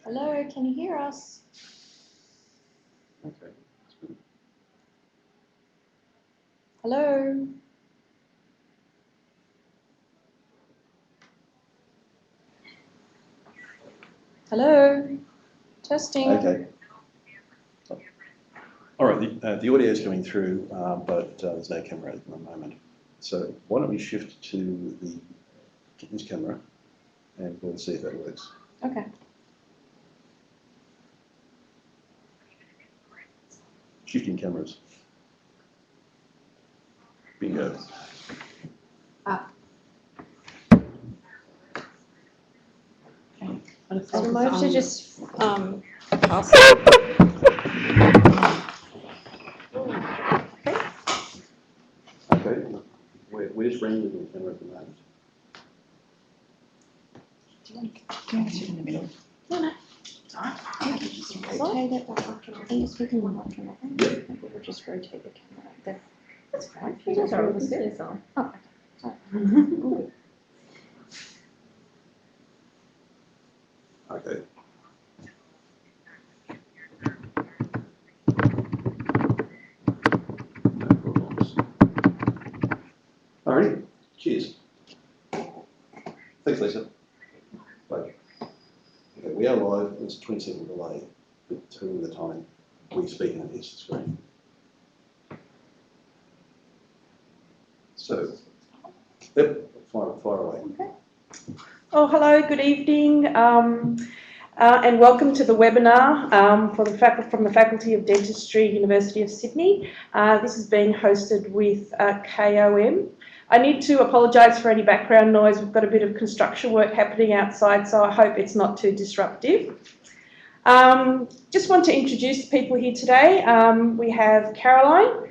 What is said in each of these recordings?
Hello, can you hear us? Okay. Hello? Hello? Testing. Okay. All right, the audio is coming through, but there's no camera at the moment. So why don't we shift to this camera and we'll see if that works. Okay. Shifting cameras. Bingo. So we might have to just pass. Okay, we're just rendering the camera at the moment. Do you want to sit in the middle? No. Just rotate it like are you speaking with like maybe we'll just rotate the camera like that. That's fine. You just roll the stairs on. Oh, okay. Okay. No problems. All right, cheers. Thanks, Lisa. Bye. Okay, we are live. It's a 20-second delay between the time we speak and hits the screen. So, yep, fire away. Okay. Oh, hello, good evening, and welcome to the webinar from the Faculty of Dentistry, University of Sydney. This is being hosted with KOM. I need to apologise for any background noise. We've got a bit of construction work happening outside, so I hope it's not too disruptive. Just want to introduce the people here today. We have Caroline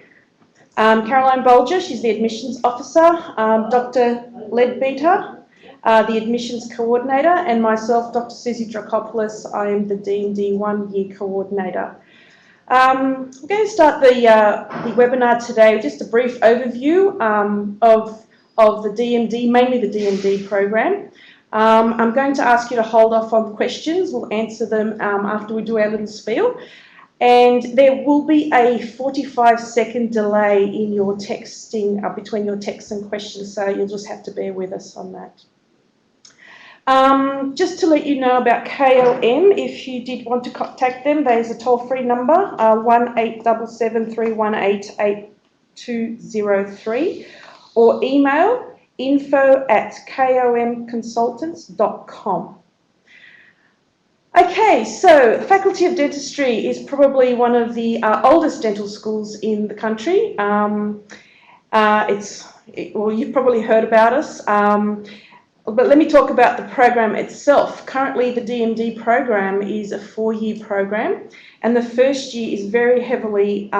Bolger, she's the admissions officer, Dr. Leadbeater, the admissions coordinator, and myself, Dr. Susie Dracopoulos. I am the D&D 1-year coordinator. We're going to start the webinar today with just a brief overview of the DMD, mainly the DMD program. I'm going to ask you to hold off on questions. We'll answer them after we do our little spiel. And there will be a 45-second delay in your texting, between your texts and questions, so you'll just have to bear with us on that. Just to let you know about KOM, if you did want to contact them, there's a toll-free number, 1-877-318-8203, or email info@komconsultants.com. Okay, so Faculty of Dentistry is probably one of the oldest dental schools in the country. Well, you've probably heard about us. But let me talk about the program itself. Currently, the DMD program is a 4-year program, and the first year is very heavily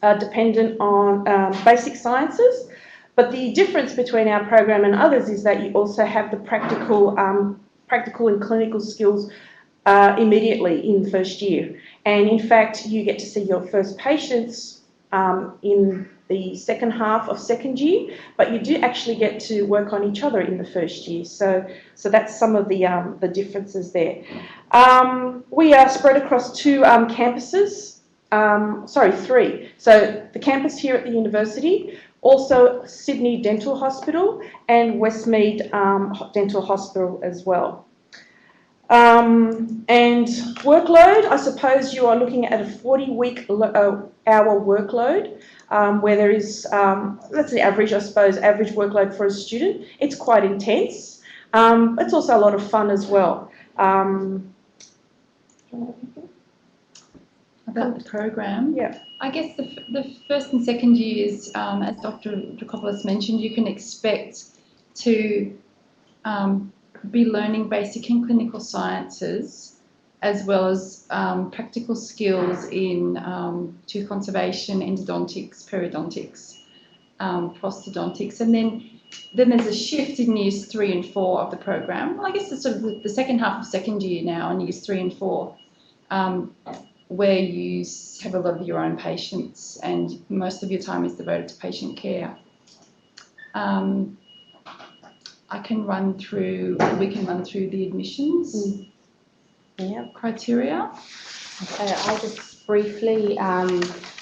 dependent on basic sciences. But the difference between our program and others is that you also have the practical and clinical skills immediately in the first year. And in fact, you get to see your first patients in the second half of second year, but you do actually get to work on each other in the first year. So that's some of the differences there. We are spread across 2 campuses, sorry, 3. So the campus here at the university, also Sydney Dental Hospital and Westmead Dental Hospital as well. And workload, I suppose you are looking at a 40-week hour workload, where there is, that's the average, I suppose, average workload for a student. It's quite intense. It's also a lot of fun as well. About the program, yeah. I guess the first and second years, as Dr. Dracopoulos mentioned, you can expect to be learning basic and clinical sciences, as well as practical skills in tooth conservation, endodontics, periodontics, prosthodontics, and then there's a shift in years 3 and 4 of the program. Well, I guess it's sort of the second half of second year now, in years 3 and 4, where you have a lot of your own patients, and most of your time is devoted to patient care. we can run through the admissions Yeah. criteria. Okay, I'll just briefly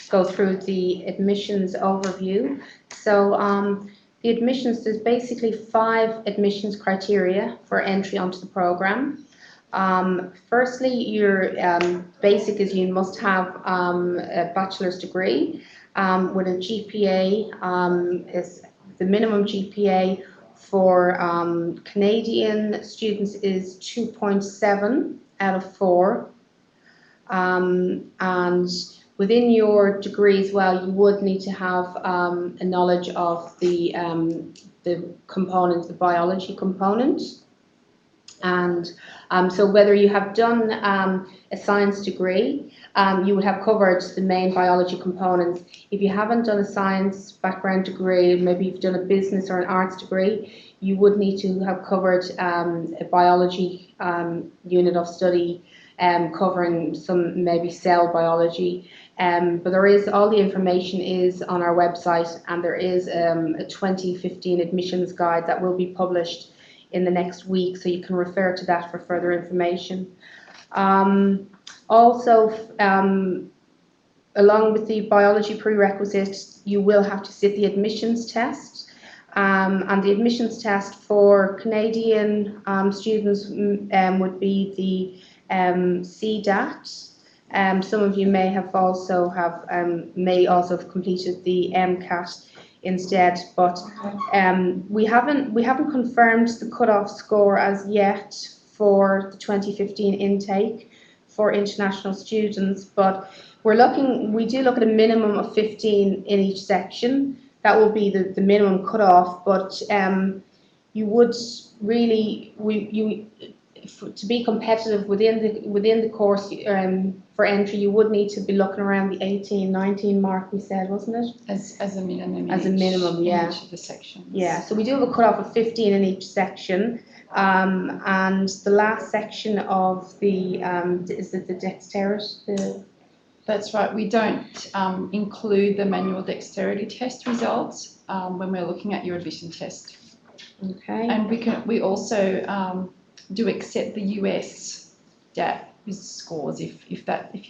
go through the admissions overview. So the admissions, there's basically 5 admissions criteria for entry onto the programme. Firstly, your basic is you must have a bachelor's degree with a GPA, is the minimum GPA for Canadian students is 2.7 out of 4. And within your degree as well, you would need to have a knowledge of the component, the biology component. And so whether you have done a science degree, you would have covered the main biology components. If you haven't done a science background degree, maybe you've done a business or an arts degree, you would need to have covered a biology unit of study covering some maybe cell biology. But there is, all the information is on our website, and there is a 2015 admissions guide that will be published in the next week, so you can refer to that for further information. Also, along with the biology prerequisites, you will have to sit the admissions test. And the admissions test for Canadian students would be the CDAT. Some of you may have also have completed the MCAT instead, but we haven't confirmed the cutoff score as yet for the 2015 intake for international students, but we do look at a minimum of 15 in each section. That will be the minimum cutoff, but you would really, to be competitive within the course for entry, you would need to be looking around the 18, 19 mark, we said, wasn't it? As a minimum. As a minimum, yeah. In each of the sections. Yeah, so we do have a cutoff of 15 in each section, and the last section of the is it the dexterity? That's right. We don't include the manual dexterity test results when we're looking at your admission test. Okay. And we also do accept the US DAT scores if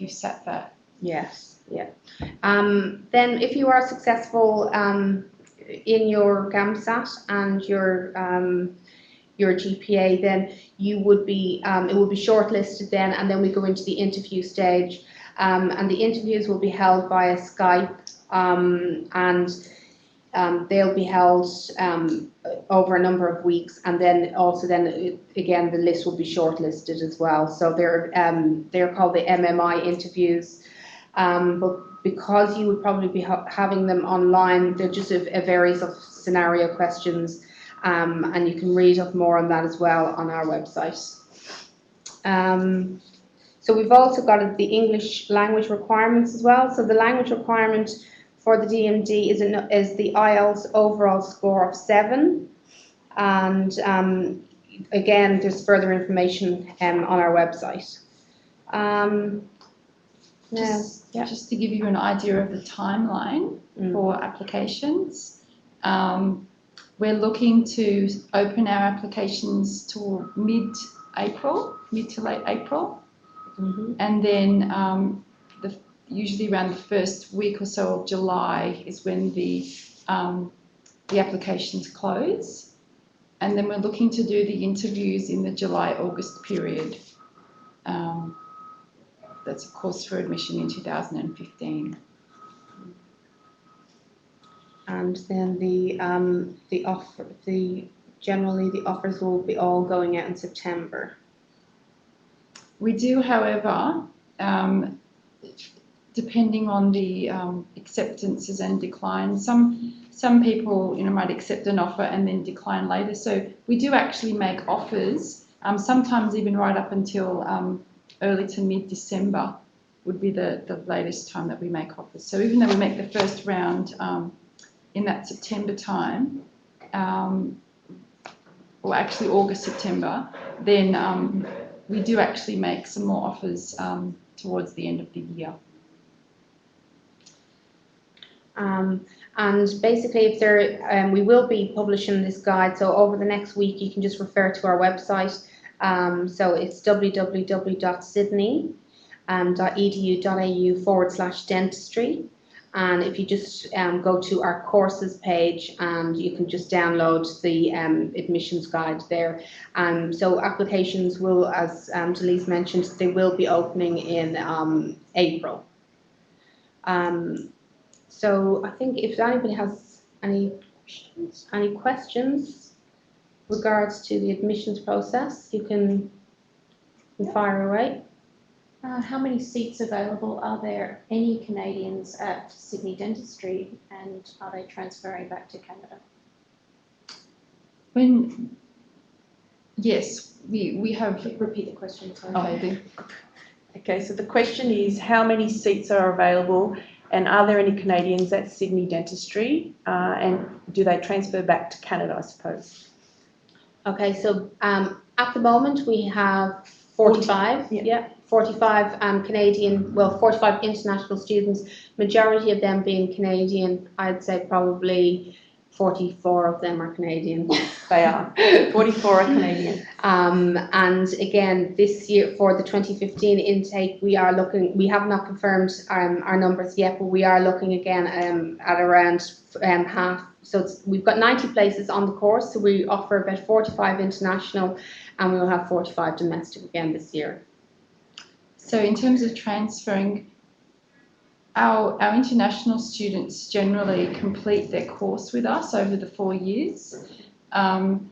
you sat that. Yes. Yeah. Then, if you are successful in your GAMSAT and your GPA, then you would be it will be shortlisted then, and then we go into the interview stage. And the interviews will be held via Skype, and they'll be held over a number of weeks, and then again the list will be shortlisted as well. So they're called the MMI interviews, but because you would probably be having them online, they're just a various of scenario questions, and you can read up more on that as well on our website. So we've also got the English language requirements as well. So the language requirement for the DMD is the IELTS overall score of 7. And again, there's further information on our website. Just to give you an idea of the timeline for applications, we're looking to open our applications to mid to late April. Mm-hmm. And then usually around the first week or so of July is when the applications close. And then we're looking to do the interviews in the July-August period. That's of course for admission in 2015. And then generally the offers will be all going out in September. We do, however, depending on the acceptances and declines, some people might accept an offer and then decline later. So we do actually make offers, sometimes even right up until early to mid-December would be the latest time that we make offers. So even though we make the first round in that September time, or actually August, September, then we do actually make some more offers towards the end of the year. And basically, if there, we will be publishing this guide. So over the next week, you can just refer to our website. So it's www.sydney.edu.au/dentistry. And if you just go to our courses page, and you can just download the admissions guide there. So applications will, as Delise mentioned, they will be opening in April. So I think if anybody has any questions regards to the admissions process, you can fire away. How many seats available? Are there any Canadians at Sydney Dentistry, and are they transferring back to Canada? Yes, we have. Repeat the question, sorry. Okay, Okay, so the question is, how many seats are available, and are there any Canadians at Sydney Dentistry, and do they transfer back to Canada, I suppose? Okay, so at the moment we have 45. Yeah. 45 Canadian, well, 45 international students, majority of them being Canadian. I'd say probably 44 of them are Canadian. They are. 44 are Canadian. And again, this year for the 2015 intake, we have not confirmed our numbers yet, but we are looking again at around half. So we've got 90 places on the course, so we offer about 45 international, and we will have 45 domestic again this year. So in terms of transferring, our international students generally complete their course with us over the 4 years, and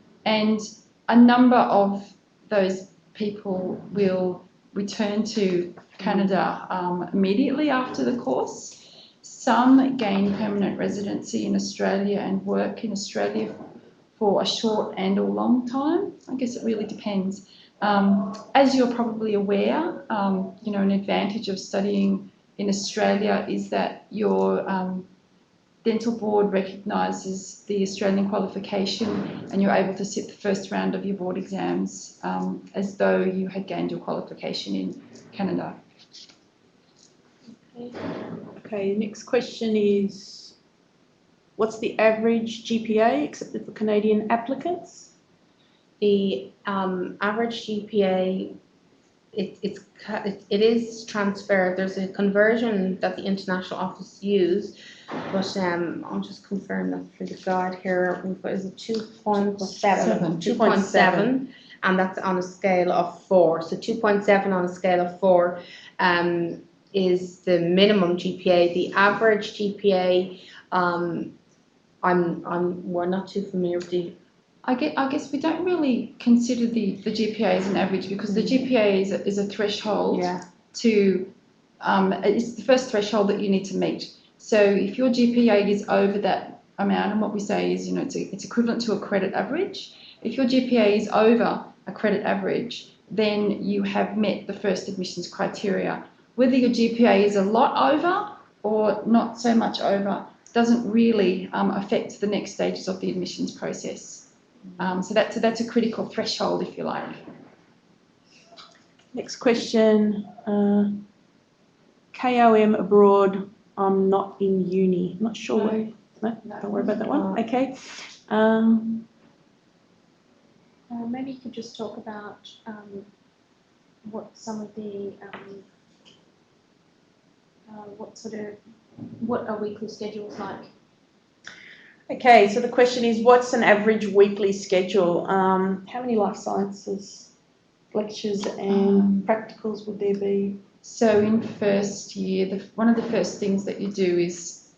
a number of those people will return to Canada immediately after the course. Some gain permanent residency in Australia and work in Australia for a short and or long time. I guess it really depends. As you're probably aware, an advantage of studying in Australia is that your dental board recognises the Australian qualification, and you're able to sit the first round of your board exams as though you had gained your qualification in Canada. Okay, next question is, what's the average GPA accepted for Canadian applicants? The average GPA, it is transferred. There's a conversion that the international office use, but I'll just confirm that for the guide here. We've got, is it 2.7? 2.7, and that's on a scale of 4. So 2.7 on a scale of 4 is the minimum GPA. The average GPA, we're not too familiar with the. I guess we don't really consider the GPA as an average, because the GPA is a threshold to, it's the first threshold that you need to meet. So if your GPA is over that amount, and what we say is, it's equivalent to a credit average. If your GPA is over a credit average, then you have met the first admissions criteria. Whether your GPA is a lot over or not so much over doesn't really affect the next stages of the admissions process. So that's a critical threshold, if you like. Next question, KOM abroad, I'm not in uni. I'm not sure. No, don't worry about that one. Okay. Maybe you could just talk about what some of the what are weekly schedules like? Okay, so the question is, what's an average weekly schedule? How many life sciences lectures and practicals would there be? So in first year, one of the first things that you do is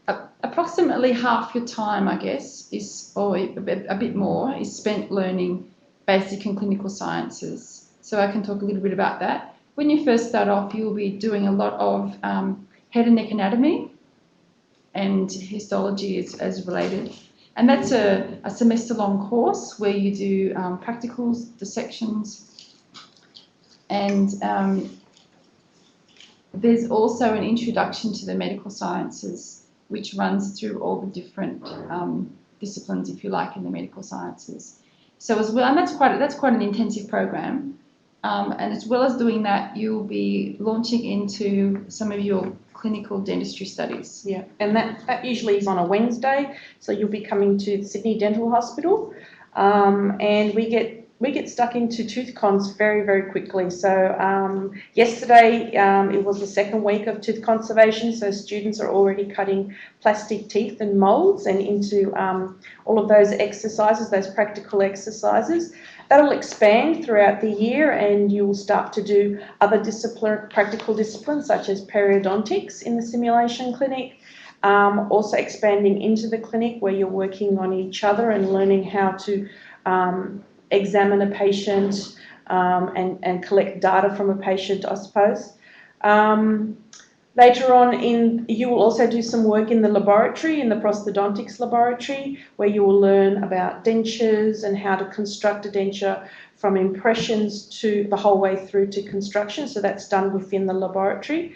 approximately half your time, I guess, or a bit more, is spent learning basic and clinical sciences. So I can talk a little bit about that. When you first start off, you'll be doing a lot of head and neck anatomy and histology as related. And that's a semester-long course where you do practicals, dissections, and there's also an introduction to the medical sciences, which runs through all the different disciplines, if you like, in the medical sciences. So as well, and that's quite an intensive program. And as well as doing that, you'll be launching into some of your clinical dentistry studies. Yeah, and that usually is on a Wednesday, so you'll be coming to Sydney Dental Hospital, and we get stuck into tooth cons very, very quickly. So yesterday it was the second week of tooth conservation, so students are already cutting plastic teeth and moulds and into all of those exercises, those practical exercises. That'll expand throughout the year, and you will start to do other practical disciplines such as periodontics in the simulation clinic. Also expanding into the clinic where you're working on each other and learning how to examine a patient and collect data from a patient, I suppose. Later on, you will also do some work in the laboratory, in the prosthodontics laboratory, where you will learn about dentures and how to construct a denture from impressions to the whole way through to construction. So that's done within the laboratory.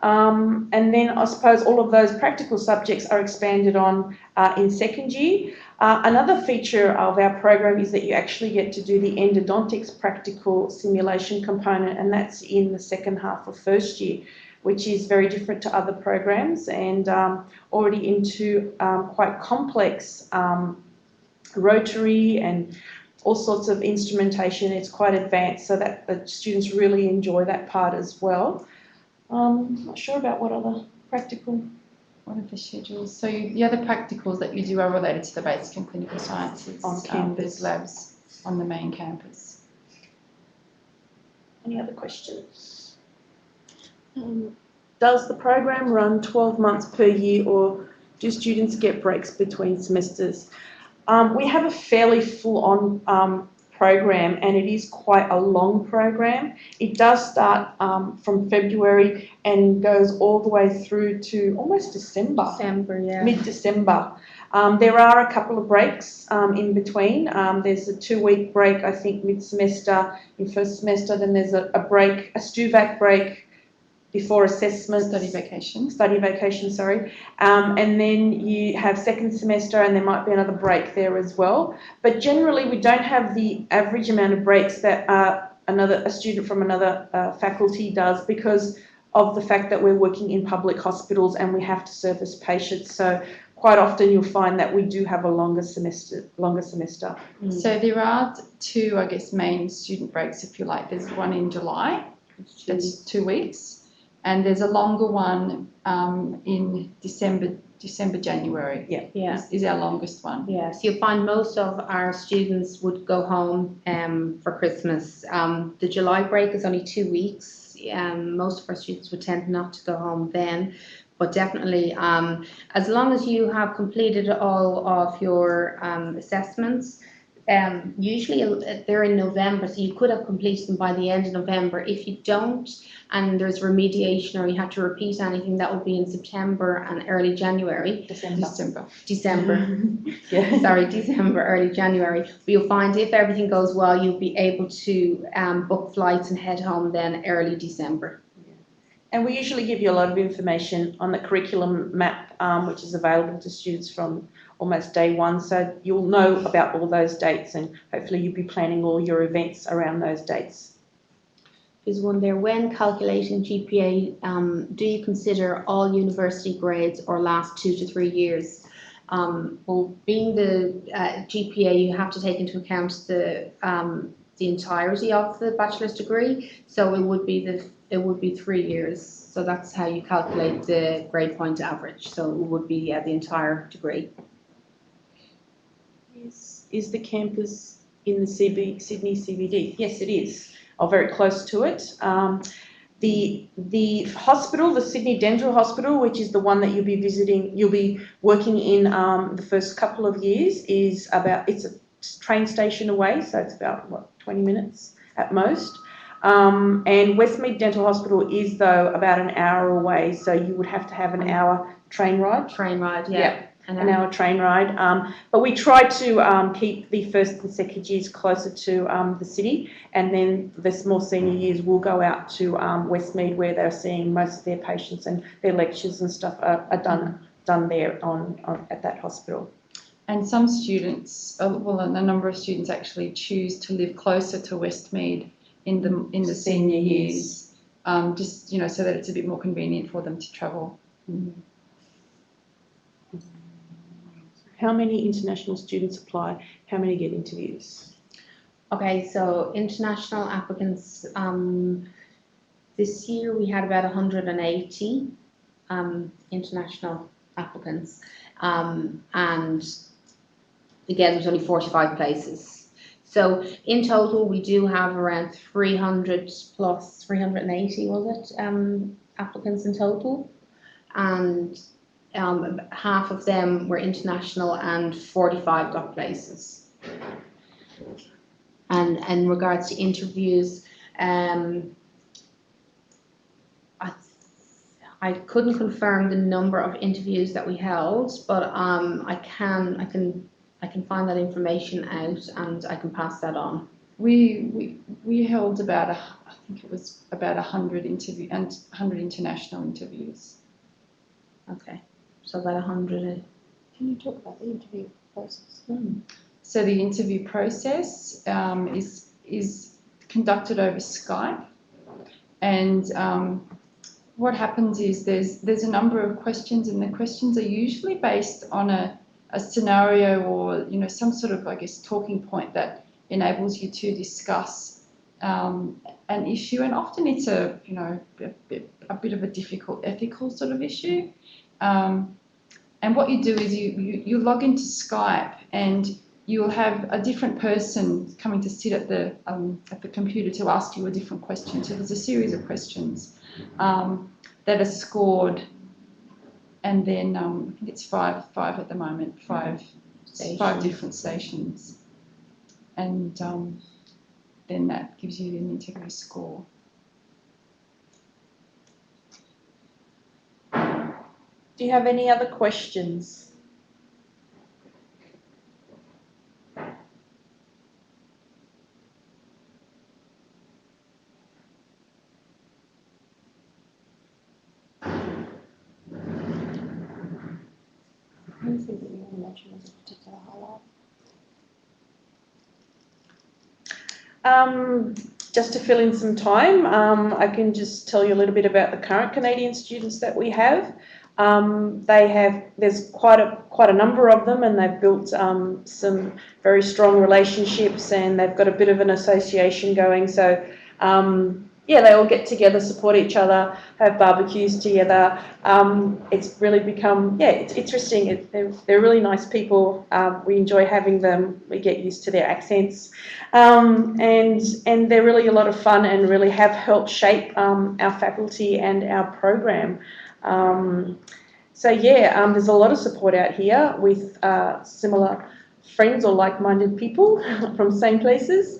And then I suppose all of those practical subjects are expanded on in second year. Another feature of our program is that you actually get to do the endodontics practical simulation component, and that's in the second half of first year, which is very different to other programs and already into quite complex rotary and all sorts of instrumentation. It's quite advanced, so that the students really enjoy that part as well. Not sure about what other practical. What are the schedules? So the other practicals that you do are related to the basic and clinical sciences On campus. There's labs on the main campus. Any other questions? Does the program run 12 months per year, or do students get breaks between semesters? We have a fairly full-on program, and it is quite a long program. It does start from February and goes all the way through to almost December. Yeah. Mid-December. There are a couple of breaks in between. There's a 2-week break, I think, mid-semester in first semester. Then there's a break, a STUVAC break before assessment. Study vacation, sorry. And then you have second semester, and there might be another break there as well. But generally, we don't have the average amount of breaks that a student from another faculty does, because of the fact that we're working in public hospitals and we have to service patients. So quite often you'll find that we do have a longer semester. So there are two, I guess, main student breaks, if you like. There's one in July, that's 2 weeks. And there's a longer one in December, January. Yeah. Is our longest one. Yeah, so you find most of our students would go home for Christmas. The July break is only 2 weeks. Most of our students would tend not to go home then. But definitely, as long as you have completed all of your assessments, usually they're in November, so you could have completed them by the end of November. If you don't, and there's remediation or you have to repeat anything, that would be in September and early January. December. Yeah. Sorry, December, early January. But you'll find if everything goes well, you'll be able to book flights and head home then early December. And we usually give you a lot of information on the curriculum map, which is available to students from almost day one. So you'll know about all those dates, and hopefully you'll be planning all your events around those dates. There's one there. When calculating GPA, do you consider all university grades or last 2 to 3 years? Well, being the GPA, you have to take into account the entirety of the bachelor's degree. So it would be 3 years. So that's how you calculate the grade point average. So it would be the entire degree. Is the campus in the Sydney CBD? Yes, it is. Or very close to it. The hospital, the Sydney Dental Hospital, which is the one that you'll be working in the first couple of years, it's a train station away, so it's about 20 minutes at most. And Westmead Dental Hospital is, though, about an hour away, so you would have to have an hour train ride. Yeah. An hour train ride. But we try to keep the first and second years closer to the city, and then the more senior years will go out to Westmead, where they're seeing most of their patients, and their lectures and stuff are done there at that hospital. And some students, a number of students actually choose to live closer to Westmead in the senior years, just so that it's a bit more convenient for them to travel. How many international students apply? How many get interviews? Okay, so international applicants, this year we had about 180 international applicants, and again, there's only 45 places. So in total, we do have around 300 plus 380, was it, applicants in total, and half of them were international and 45 got places. And in regards to interviews, I couldn't confirm the number of interviews that we held, but I can find that information out and I can pass that on. We held I think it was about 100 international interviews. Okay, so about 100. Can you talk about the interview process? So the interview process is conducted over Skype, and what happens is there's a number of questions, and the questions are usually based on a scenario or some sort of, I guess, talking point that enables you to discuss an issue, and often it's a bit of a difficult ethical sort of issue. And what you do is you log into Skype, and you'll have a different person coming to sit at the computer to ask you a different question. So there's a series of questions that are scored, and then I think it's five at the moment, five different stations, and then that gives you an interview score. Do you have any other questions? Anything that you want to mention as a particular highlight? Just to fill in some time, I can just tell you a little bit about the current Canadian students that we have. There's quite a number of them, and they've built some very strong relationships, and they've got a bit of an association going. So they all get together, support each other, have barbecues together. It's really become, it's interesting. They're really nice people. We enjoy having them. We get used to their accents. And they're really a lot of fun and really have helped shape our faculty and our program. There's a lot of support out here with similar friends or like-minded people from the same places.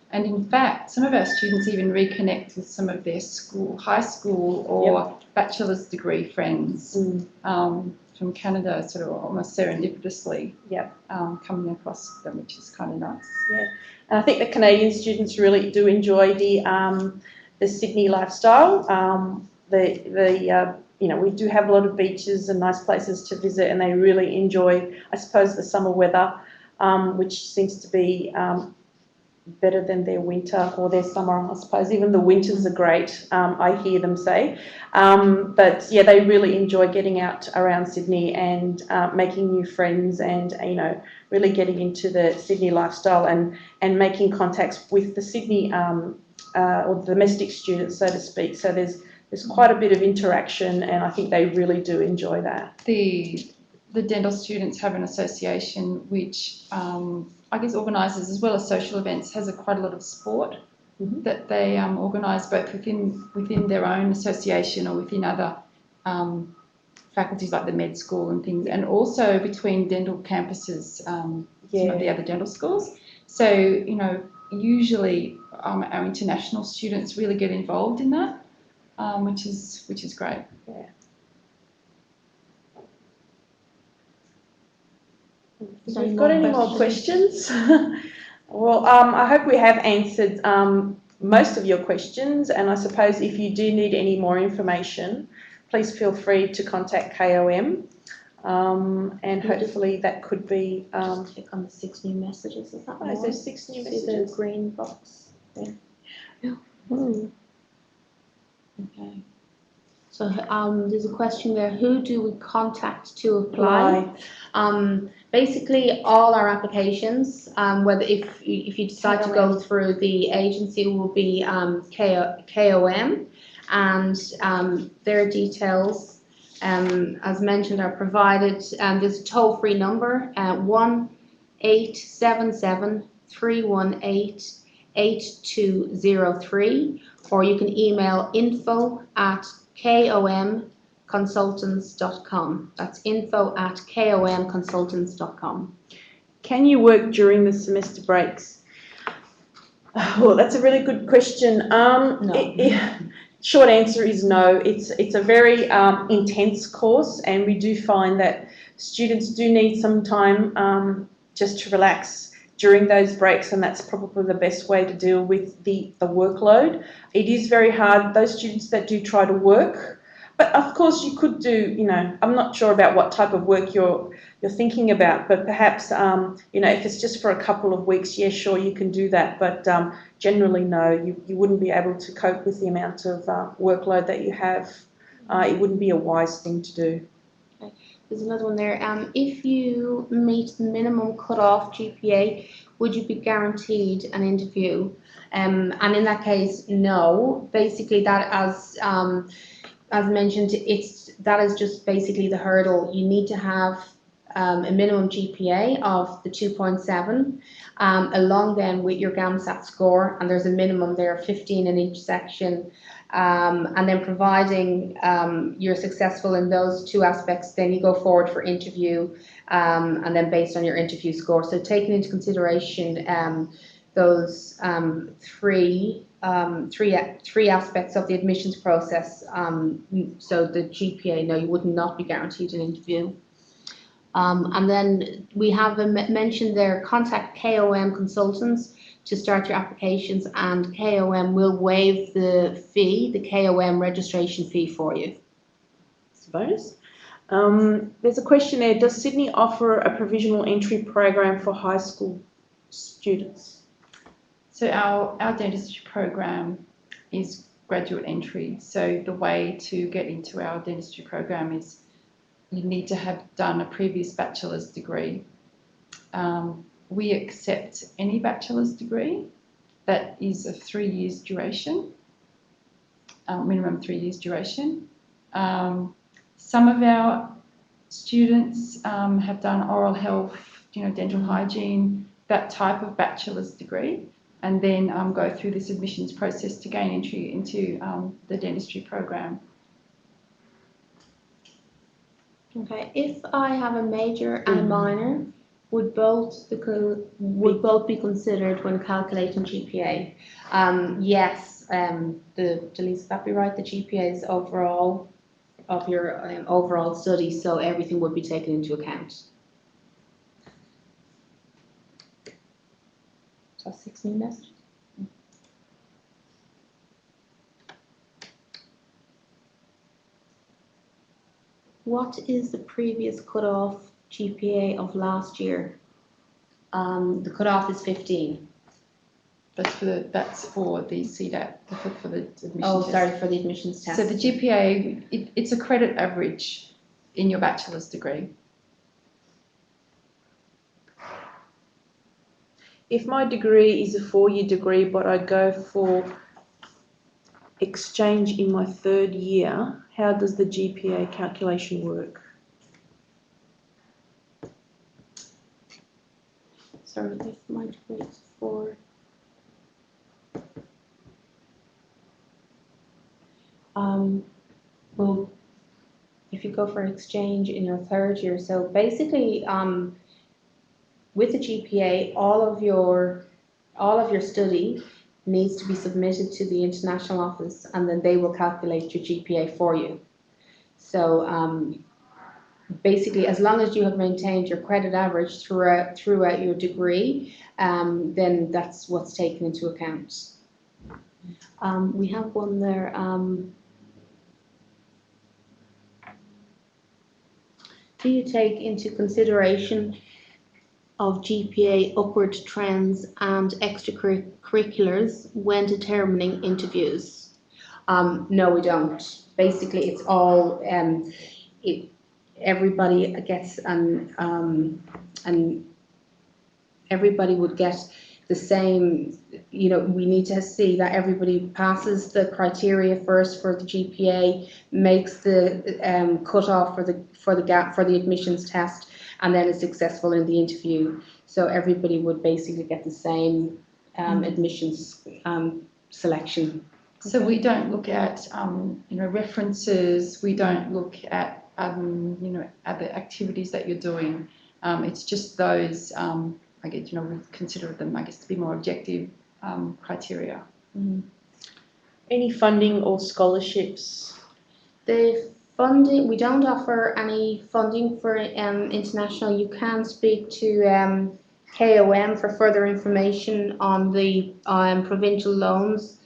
And in fact, some of our students even reconnect with some of their high school or bachelor's degree friends from Canada, sort of almost serendipitously coming across them, which is kind of nice. Yeah, and I think the Canadian students really do enjoy the Sydney lifestyle. We do have a lot of beaches and nice places to visit, and they really enjoy, I suppose, the summer weather, which seems to be better than their winter or their summer, I suppose. Even the winters are great, I hear them say. They really enjoy getting out around Sydney and making new friends, and really getting into the Sydney lifestyle and making contacts with the Sydney or domestic students, so to speak. So there's quite a bit of interaction, and I think they really do enjoy that. The dental students have an association which I guess organises, as well as social events, has quite a lot of sport that they organise both within their own association or within other faculties like the med school and things, and also between dental campuses, some of the other dental schools. So usually our international students really get involved in that, which is great. Yeah. If you've got any more questions, well, I hope we have answered most of your questions, and I suppose if you do need any more information, please feel free to contact KOM. and hopefully that could be. Click on the 6 new messages. Is that Is there 6 new See messages? the green box there? Okay. So there's a question there. Who do we contact to apply? Basically, all our applications, whether if you decide to go through the agency, it will be KOM, and their details, as mentioned, are provided. There's a toll-free number, 1-877-318-8203, or you can email info@komconsultants.com. That's info@komconsultants.com. Can you work during the semester breaks? Well, that's a really good question. No. Short answer is no. It's a very intense course, and we do find that students do need some time just to relax during those breaks, and that's probably the best way to deal with the workload. It is very hard, those students that do try to work, but of course you could do, I'm not sure about what type of work you're thinking about, but perhaps, if it's just for a couple of weeks, yeah, sure, you can do that, but generally, no, you wouldn't be able to cope with the amount of workload that you have. It wouldn't be a wise thing to do. There's another one there. If you meet the minimum cut-off GPA, would you be guaranteed an interview? And in that case, no. Basically, that as mentioned, that is just basically the hurdle. You need to have a minimum GPA of the 2.7, along then with your GAMSAT score, and there's a minimum there of 15 in each section. And then providing you're successful in those two aspects, then you go forward for interview, and then based on your interview score. So taking into consideration those three aspects of the admissions process, so the GPA, no, you would not be guaranteed an interview. And then we have mentioned there, contact KOM consultants to start your applications, and KOM will waive the fee, the KOM registration fee for you. Suppose. There's a question there. Does Sydney offer a provisional entry program for high school students? So our dentistry program is graduate entry. So the way to get into our dentistry program is you need to have done a previous bachelor's degree. We accept any bachelor's degree that is of 3 years duration, minimum 3 years duration. Some of our students have done oral health, dental hygiene, that type of bachelor's degree, and then go through this admissions process to gain entry into the dentistry program. Okay, if I have a major and a minor, would both be considered when calculating GPA? Yes, Delise, would that be right? The GPA is overall of your overall studies, so everything would be taken into account. So 6 new messages. What is the previous cut-off GPA of last year? The cut-off is 15. That's for the CDAP, for the admission test. Sorry, for the admissions test. So the GPA, it's a credit average in your bachelor's degree. If my degree is a 4-year degree, but I go for exchange in my 3rd year, how does the GPA calculation work? Sorry, if my degree is 4. Well, if you go for exchange in your 3rd year, so basically, with the GPA, all of your study needs to be submitted to the international office, and then they will calculate your GPA for you. So basically, as long as you have maintained your credit average throughout your degree, then that's what's taken into account. We have one there. Do you take into consideration of GPA upward trends and extracurriculars when determining interviews? No, we don't. Basically, it's all everybody gets and everybody would get the same. You know, we need to see that everybody passes the criteria first for the GPA, makes the cutoff for the admissions test, and then is successful in the interview. So everybody would basically get the same admissions selection. So we don't look at, references. We don't look at, other activities that you're doing. It's just those. I guess, we consider them, I guess, to be more objective criteria. Any funding or scholarships? The funding, we don't offer any funding for international. You can speak to KOM for further information on the provincial loans.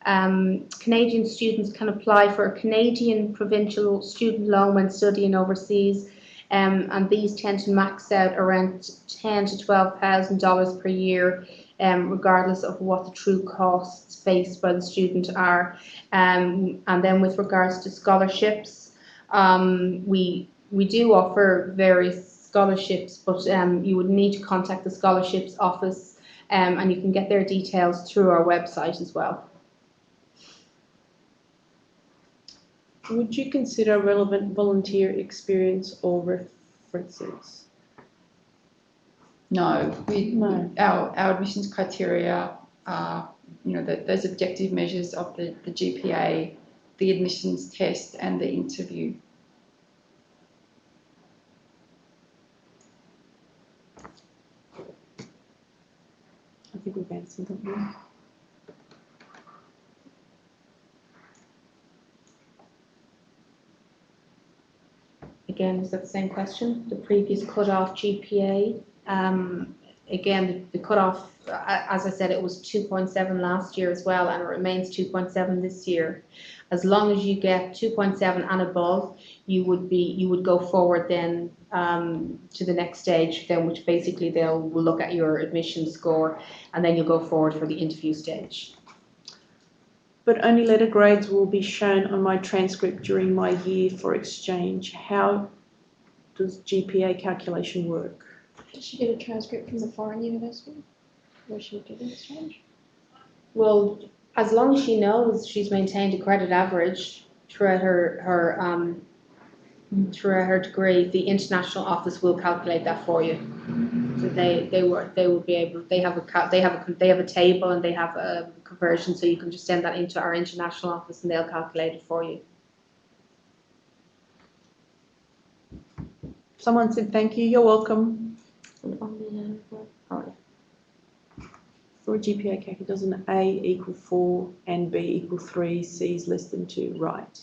Canadian students can apply for a Canadian provincial student loan when studying overseas, and these tend to max out around $10,000 to $12,000 per year, regardless of what the true costs faced by the student are. And then with regards to scholarships, we do offer various scholarships, but you would need to contact the scholarships office, and you can get their details through our website as well. Would you consider relevant volunteer experience or references? No, No. Our admissions criteria are, those objective measures of the GPA, the admissions test, and the interview. I think we've answered that one. Again, is that the same question? The previous cut-off GPA. Again, the cut-off, as I said, it was 2.7 last year as well, and it remains 2.7 this year. As long as you get 2.7 and above, you would go forward then to the next stage, then which basically will look at your admission score, and then you'll go forward for the interview stage. But only letter grades will be shown on my transcript during my year for exchange. How does GPA calculation work? Does she get a transcript from the foreign university where she did an exchange? Well, as long as she knows she's maintained a credit average throughout her degree, the international office will calculate that for you. So they will be able. They have a table and they have a conversion. So you can just send that into our international office and they'll calculate it for you. Someone said thank you. You're welcome. For a GPA calculator, does an A equal 4 and B equal 3, C is less than 2, right?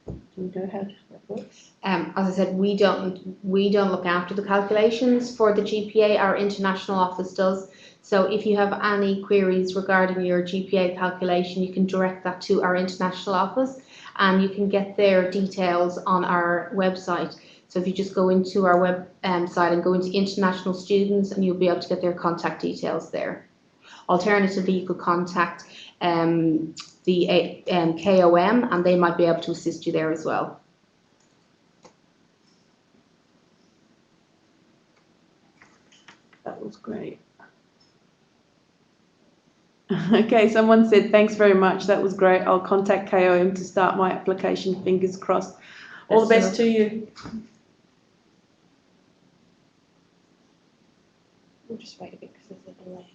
Do you know how that works? As I said, we don't look after the calculations for the GPA. Our international office does. So if you have any queries regarding your GPA calculation, you can direct that to our international office, and you can get their details on our website. So if you just go into our website and go into international students, and you'll be able to get their contact details there. Alternatively, you could contact the KOM, and they might be able to assist you there as well. That was great. Okay, someone said thanks very much. That was great. I'll contact KOM to start my application. Fingers crossed. All the best to you. We'll just wait a bit because there's a delay.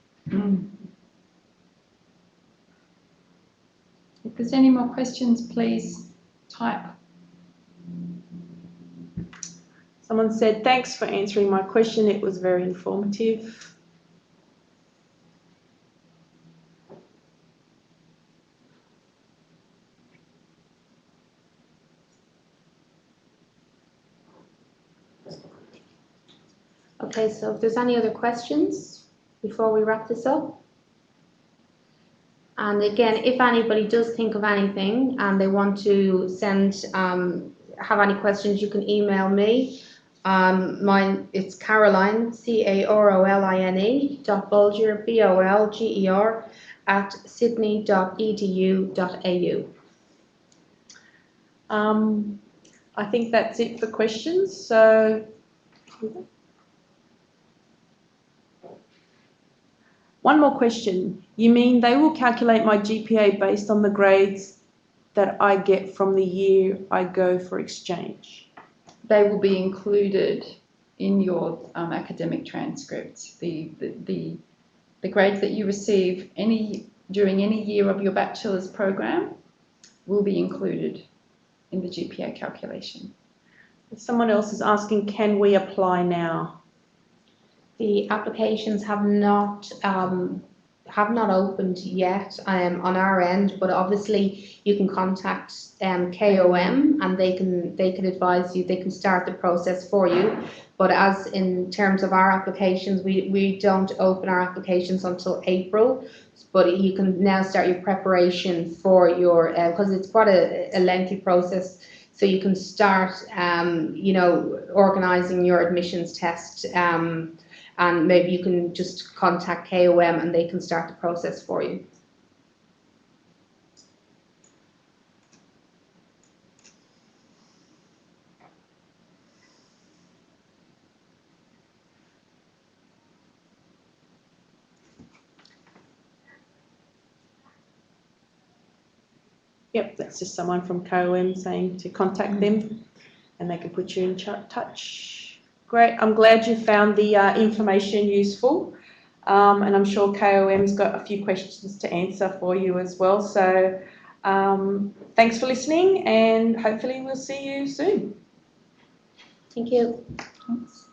If there's any more questions, please type. Someone said thanks for answering my question. It was very informative. Okay, so if there's any other questions before we wrap this up. And again, if anybody does think of anything and they want to send have any questions, you can email me. Mine, it's Caroline, Caroline .Bolger, Bolger @sydney.edu.au. I think that's it for questions. So, one more question. You mean they will calculate my GPA based on the grades that I get from the year I go for exchange? They will be included in your academic transcript. The grades that you receive during any year of your bachelor's program will be included in the GPA calculation. Someone else is asking, can we apply now? The applications have not opened yet on our end, but obviously you can contact KOM and they can advise you. They can start the process for you. But as in terms of our applications, we don't open our applications until April. But you can now start your preparation for your because it's quite a lengthy process. So you can start organising your admissions test. And maybe you can just contact KOM and they can start the process for you. Yep, that's just someone from KOM saying to contact them and they can put you in touch. Great, I'm glad you found the information useful, and I'm sure KOM's got a few questions to answer for you as well. So thanks for listening and hopefully we'll see you soon. Thank you. Thanks.